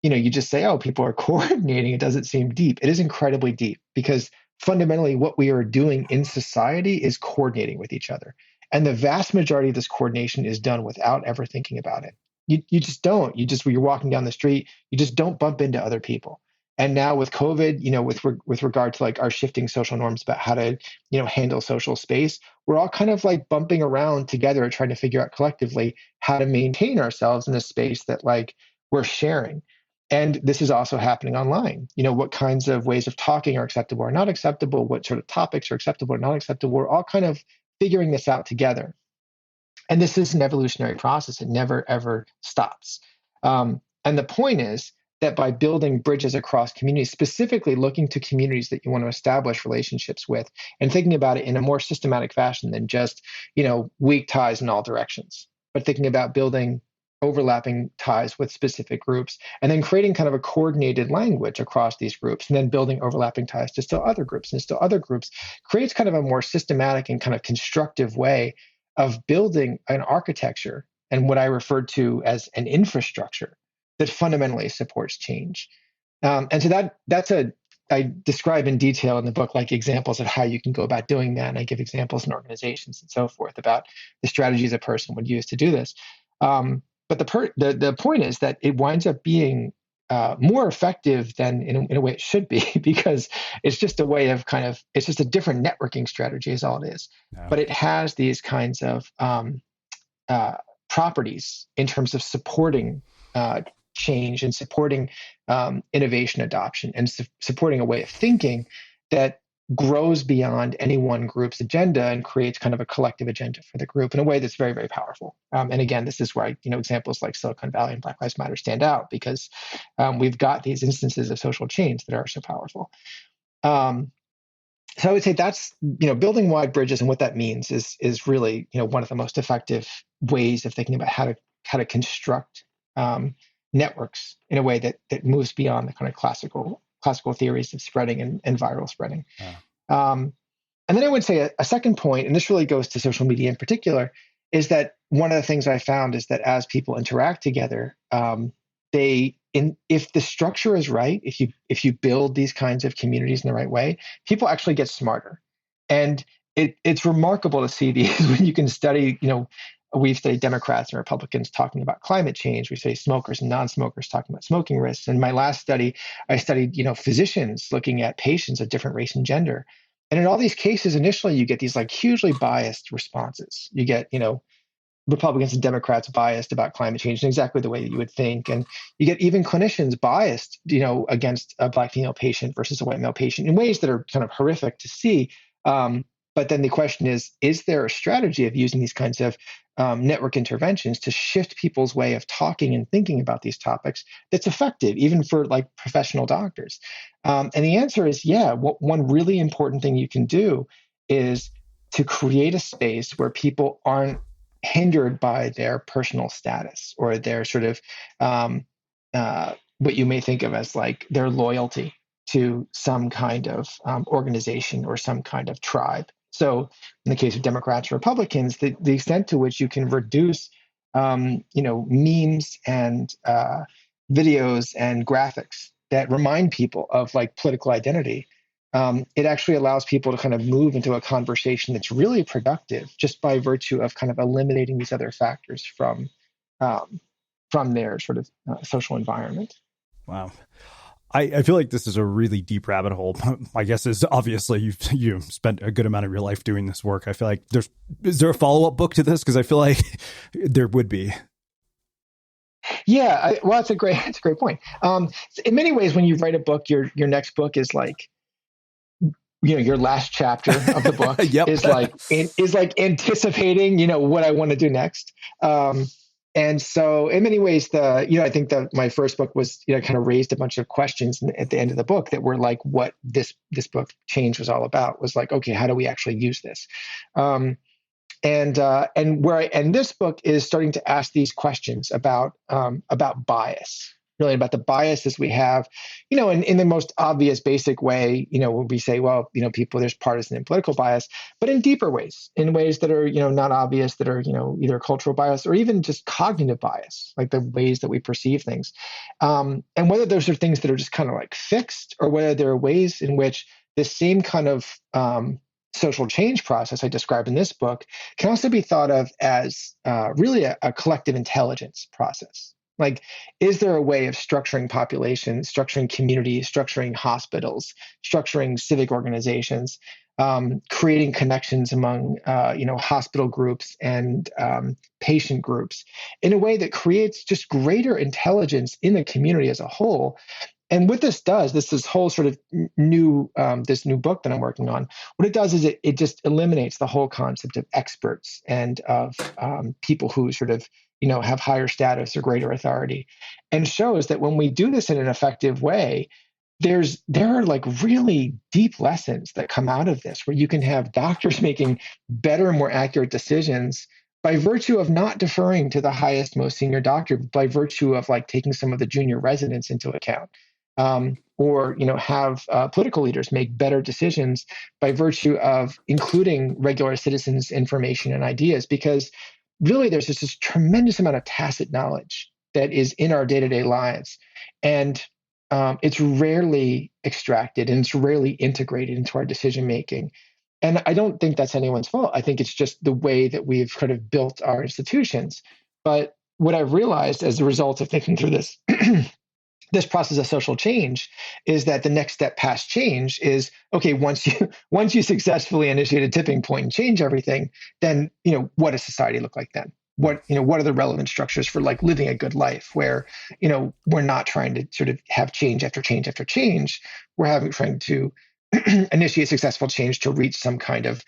you just say, oh, people are coordinating. It doesn't seem deep. It is incredibly deep, because fundamentally what we are doing in society is coordinating with each other. And the vast majority of this coordination is done without ever thinking about it. You just don't. When you're walking down the street, you just don't bump into other people. And now with COVID, with regard to like our shifting social norms about how to, handle social space, we're all kind of like bumping around together, trying to figure out collectively how to maintain ourselves in a space that like we're sharing. And this is also happening online. What kinds of ways of talking are acceptable or not acceptable, what sort of topics are acceptable or not acceptable. We're all kind of figuring this out together. And this is an evolutionary process. It never, ever stops. And the point is that by building bridges across communities, specifically looking to communities that you want to establish relationships with, and thinking about it in a more systematic fashion than just, weak ties in all directions, but thinking about building overlapping ties with specific groups, and then creating kind of a coordinated language across these groups, and then building overlapping ties to still other groups and still other groups, creates kind of a more systematic and kind of constructive way of building an architecture and what I referred to as an infrastructure that fundamentally supports change. And so I describe in detail in the book, like examples of how you can go about doing that. And I give examples in organizations and so forth about the strategies a person would use to do this. But the point is that it winds up being more effective than in a way it should be, because it's just a way of it's just a different networking strategy is all it is. No. But it has these kinds of uh, properties in terms of supporting change and supporting innovation adoption and supporting a way of thinking that grows beyond any one group's agenda and creates kind of a collective agenda for the group in a way that's very, very powerful. And again, this is where examples like Silicon Valley and Black Lives Matter stand out, because we've got these instances of social change that are so powerful. So I would say that's, building wide bridges, and what that means is really, one of the most effective ways of thinking about how to construct networks in a way that moves beyond the kind of classical theories of spreading and viral spreading. Yeah. And then I would say a second point, and this really goes to social media in particular, is that one of the things I found is that as people interact together, if the structure is right, if you build these kinds of communities in the right way, people actually get smarter. And it's remarkable to see these when you can study, we've studied Democrats and Republicans talking about climate change. We study smokers and non-smokers talking about smoking risks. In my last study, I studied, physicians looking at patients of different race and gender. And in all these cases, initially, you get these like hugely biased responses. You get, Republicans and Democrats biased about climate change in exactly the way that you would think. And you get even clinicians biased, against a Black female patient versus a white male patient in ways that are kind of horrific to see. But then the question is there a strategy of using these kinds of network interventions to shift people's way of talking and thinking about these topics that's effective, even for like professional doctors? And the answer is, yeah. One really important thing you can do is to create a space where people aren't hindered by their personal status or their sort of what you may think of as like their loyalty to some kind of organization or some kind of tribe. So in the case of Democrats or Republicans, the extent to which you can reduce memes and videos and graphics that remind people of like political identity, it actually allows people to kind of move into a conversation that's really productive just by virtue of kind of eliminating these other factors from their sort of social environment. Wow. I feel like this is a really deep rabbit hole. My guess is obviously you've spent a good amount of your life doing this work. I feel like is there a follow-up book to this? Because I feel like there would be. Yeah, well, that's a great point. In many ways, when you write a book, your next book is like, your last chapter of the book Yep. is like anticipating, what I want to do next. And so in many ways, I think that my first book was, kind of raised a bunch of questions at the end of the book that were like what this book Change was all about, was like, okay, how do we actually use this? And this book is starting to ask these questions about bias, really about the biases we have, in the most obvious, basic way, when we say, well, people, there's partisan and political bias, but in deeper ways, in ways that are, not obvious, that are, either cultural bias or even just cognitive bias, like the ways that we perceive things. And whether those are things that are just kind of like fixed, or whether there are ways in which the same kind of social change process I describe in this book can also be thought of as really a collective intelligence process. Like, is there a way of structuring populations, structuring communities, structuring hospitals, structuring civic organizations, creating connections among, hospital groups and patient groups in a way that creates just greater intelligence in the community as a whole? And what this does, this whole sort of new book that I'm working on, what it does is it just eliminates the whole concept of experts and of people who sort of, have higher status or greater authority, and shows that when we do this in an effective way, there are like really deep lessons that come out of this, where you can have doctors making better and more accurate decisions by virtue of not deferring to the highest, most senior doctor, by virtue of like taking some of the junior residents into account. Or have political leaders make better decisions by virtue of including regular citizens' information and ideas, because really there's just this tremendous amount of tacit knowledge that is in our day-to-day lives, and it's rarely extracted and it's rarely integrated into our decision making. And I don't think that's anyone's fault. I think it's just the way that we've kind of built our institutions. But what I've realized as a result of thinking through this this process of social change is that the next step past change is, okay, once you successfully initiate a tipping point and change everything, then what does society look like then? What are the relevant structures for like living a good life where we're not trying to sort of have change after change after change. We're trying to initiate successful change to reach some kind of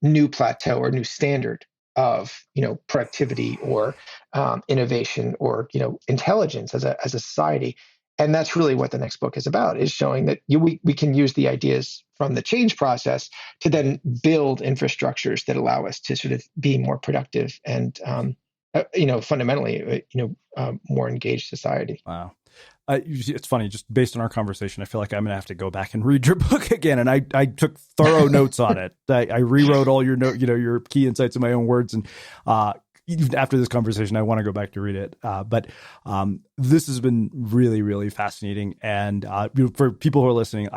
new plateau or new standard of productivity or innovation or intelligence as a society. And that's really what the next book is about, is showing that we can use the ideas from the change process to then build infrastructures that allow us to sort of be more productive and fundamentally more engaged society. Wow. It's funny, just based on our conversation, I feel like I'm going to have to go back and read your book again. And I took thorough notes on it. I rewrote all your your key insights in my own words. And even after this conversation, I want to go back to read it. But this has been really, really fascinating. And for people who are listening,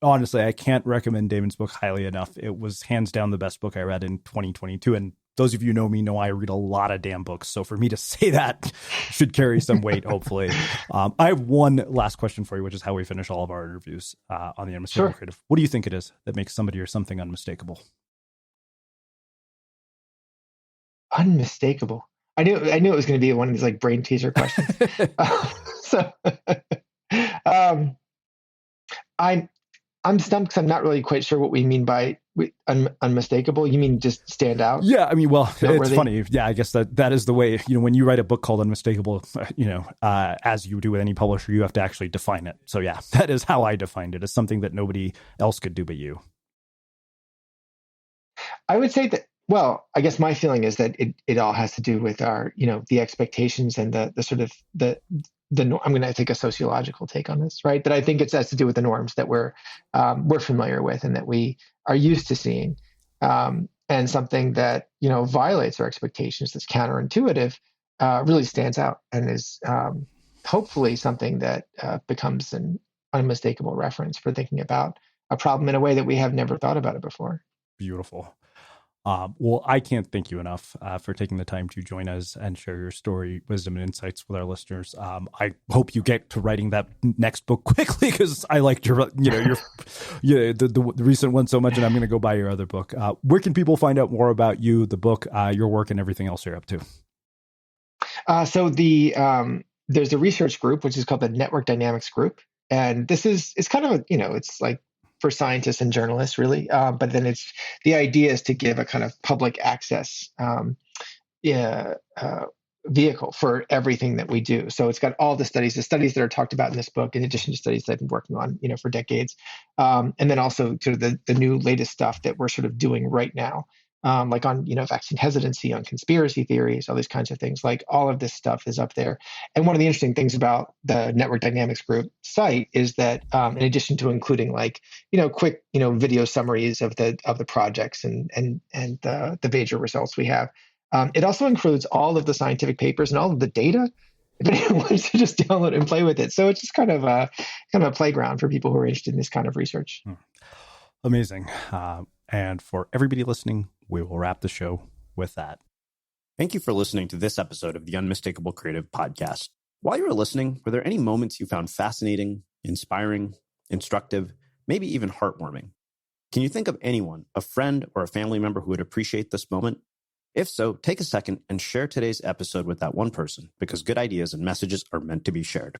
honestly, I can't recommend Damon's book highly enough. It was hands down the best book I read in 2022. And those of you who know me know I read a lot of damn books. So for me to say that should carry some weight, hopefully. I have one last question for you, which is how we finish all of our interviews on the Unmistakable Creative. What do you think it is that makes somebody or something unmistakable? Unmistakable. I knew it was going to be one of these like brain teaser questions. I'm stumped because I'm not really quite sure what we mean by unmistakable. You mean just stand out? Yeah, I mean, well, it's funny. Yeah, I guess that is the way, when you write a book called Unmistakable, as you do with any publisher, you have to actually define it. So yeah, that is how I defined it, as something that nobody else could do but you. I would say that, well, I guess my feeling is that it all has to do with our, the expectations and the sort of I'm going to take a sociological take on this, right? That I think it has to do with the norms that we're familiar with and that we are used to seeing, and something that violates our expectations, that's counterintuitive, really stands out and is hopefully something that becomes an unmistakable reference for thinking about a problem in a way that we have never thought about it before. Beautiful. Well, I can't thank you enough for taking the time to join us and share your story, wisdom, and insights with our listeners. I hope you get to writing that next book quickly, because I liked your the recent one so much, and I'm going to go buy your other book. Where can people find out more about you, the book, your work, and everything else you're up to? So there's a research group which is called the Network Dynamics Group, and it's kind of it's like for scientists and journalists, really. But then the idea is to give a kind of public access vehicle for everything that we do. So it's got all the studies that are talked about in this book, in addition to studies that I've been working on, for decades. And then also sort of the new latest stuff that we're sort of doing right now. Like on, vaccine hesitancy, on conspiracy theories, all these kinds of things. Like all of this stuff is up there. And one of the interesting things about the Network Dynamics Group site is that, in addition to including like, quick, video summaries of the projects and the major results we have, it also includes all of the scientific papers and all of the data, if anyone wants to just download and play with it. So it's just kind of a playground for people who are interested in this kind of research. Amazing. And for everybody listening, we will wrap the show with that. Thank you for listening to this episode of the Unmistakable Creative Podcast. While you were listening, were there any moments you found fascinating, inspiring, instructive, maybe even heartwarming? Can you think of anyone, a friend or a family member who would appreciate this moment? If so, take a second and share today's episode with that one person, because good ideas and messages are meant to be shared.